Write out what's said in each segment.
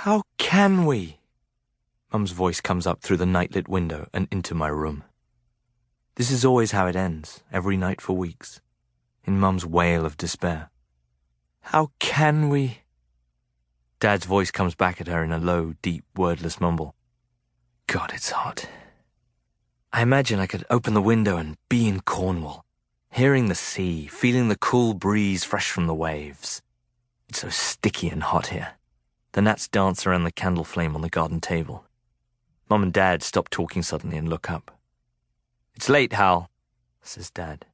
How can we? Mum's voice comes up through the night-lit window and into my room. This is always how it ends, every night for weeks, in Mum's wail of despair. How can we? Dad's voice comes back at her in a low, deep, wordless mumble. God, it's hot. I imagine I could open the window and be in Cornwall, hearing the sea, feeling the cool breeze fresh from the waves. It's so sticky and hot here. The gnats dance around the candle flame on the garden table. Mum and Dad stop talking suddenly and look up. It's late, Hal, says Dad.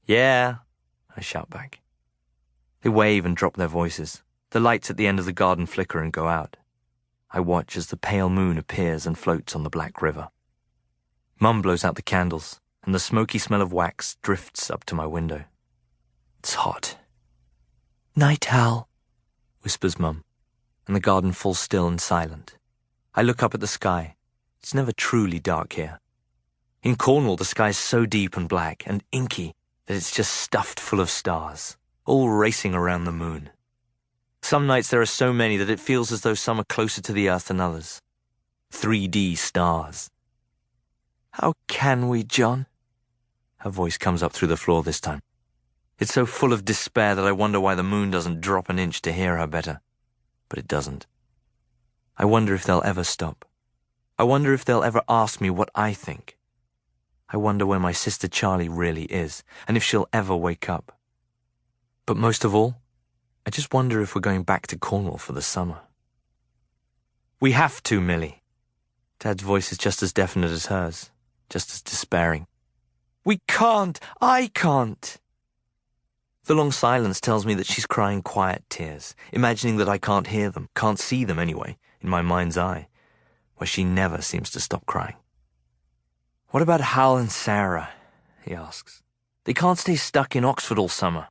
Yeah, I shout back. They wave and drop their voices. The lights at the end of the garden flicker and go out. I watch as the pale moon appears and floats on the black river. Mum blows out the candles, and the smoky smell of wax drifts up to my window. It's hot. Night, Hal, whispers Mum, and the garden falls still and silent. I look up at the sky. It's never truly dark here. In Cornwall, the sky's so deep and black and inky that it's just stuffed full of stars, all racing around the moon. Some nights there are so many that it feels as though some are closer to the earth than others. 3D stars. How can we, John? Her voice comes up through the floor this time. It's so full of despair that I wonder why the moon doesn't drop an inch to hear her better. But it doesn't. I wonder if they'll ever stop. I wonder if they'll ever ask me what I think. I wonder where my sister Charley really is, and if she'll ever wake up. But most of all, I just wonder if we're going back to Cornwall for the summer. We have to, Millie. Dad's voice is just as definite as hers, just as despairing. We can't! I can't! The long silence tells me that she's crying quiet tears, imagining that I can't hear them, can't see them anyway, in my mind's eye, where she never seems to stop crying. What about Hal and Sarah? He asks. They can't stay stuck in Oxford all summer.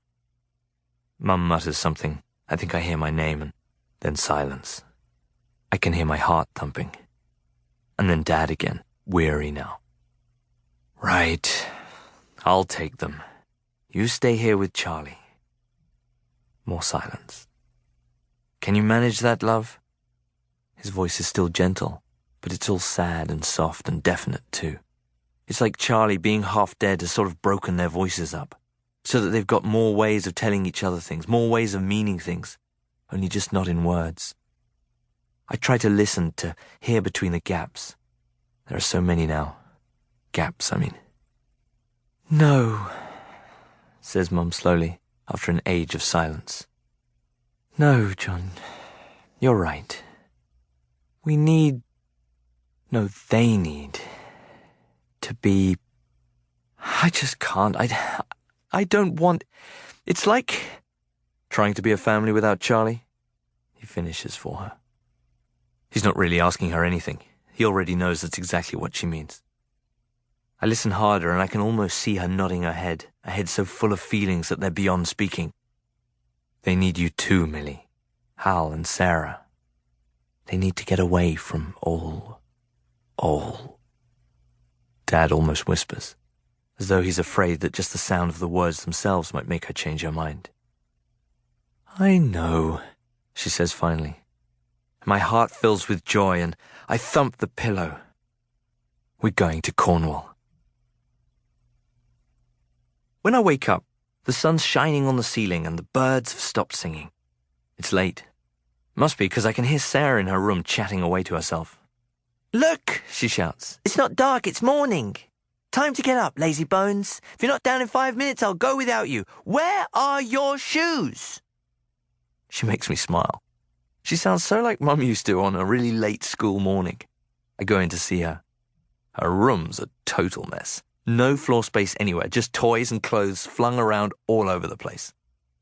Mum mutters something. I think I hear my name, and then silence. I can hear my heart thumping. And then Dad again, weary now. Right. I'll take them. You stay here with Charley. More silence. Can you manage that, love? His voice is still gentle, but it's all sad and soft and definite too. It's like Charley, being half dead, has sort of broken their voices up, so that they've got more ways of telling each other things, more ways of meaning things, only just not in words. I try to listen, to hear between the gaps. There are so many now. Gaps, I mean. No, says Mum slowly, after an age of silence. No, John, you're right. We need... No, they need... to be... I just can't. I don't want... It's like... trying to be a family without Charley. He finishes for her. He's not really asking her anything. He already knows that's exactly what she means. I listen harder and I can almost see her nodding her head, a head so full of feelings that they're beyond speaking. They need you too, Millie. Hal and Sarah. They need to get away from all. Dad almost whispers, as though he's afraid that just the sound of the words themselves might make her change her mind. I know, she says finally. My heart fills with joy and I thump the pillow. We're going to Cornwall. When I wake up, the sun's shining on the ceiling and the birds have stopped singing. It's late. Must be because I can hear Sarah in her room chatting away to herself. Look, she shouts. It's not dark, it's morning. Time to get up, lazy bones. If you're not down in 5 minutes, I'll go without you. Where are your shoes? She makes me smile. She sounds so like Mum used to on a really late school morning. I go in to see her. Her room's a total mess. No floor space anywhere, just toys and clothes flung around all over the place.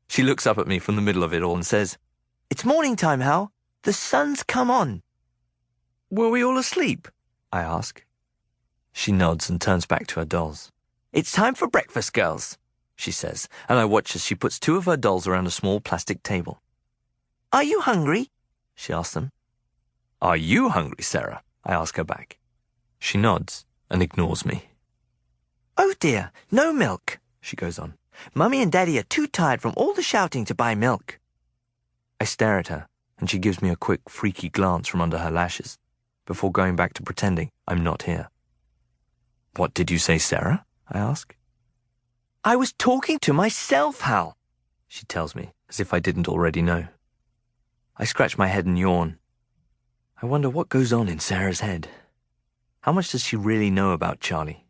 She looks up at me from the middle of it all and says, It's morning time, Hal. The sun's come on. Were we all asleep? I ask. She nods and turns back to her dolls. It's time for breakfast, girls, she says, and I watch as she puts 2 of her dolls around a small plastic table. Are you hungry? She asks them. Are you hungry, Sarah? I ask her back. She nods and ignores me. Oh dear, no milk, she goes on. Mummy and Daddy are too tired from all the shouting to buy milk. I stare at her, and she gives me a quick, freaky glance from under her lashes before going back to pretending I'm not here. "What did you say, Sarah?" I ask. "I was talking to myself, Hal," she tells me, as if I didn't already know. I scratch my head and yawn. I wonder what goes on in Sarah's head. How much does she really know about Charley?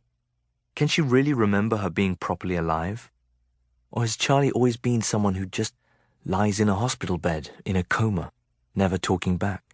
Can she really remember her being properly alive? Or has Charley always been someone who just lies in a hospital bed, in a coma, never talking back?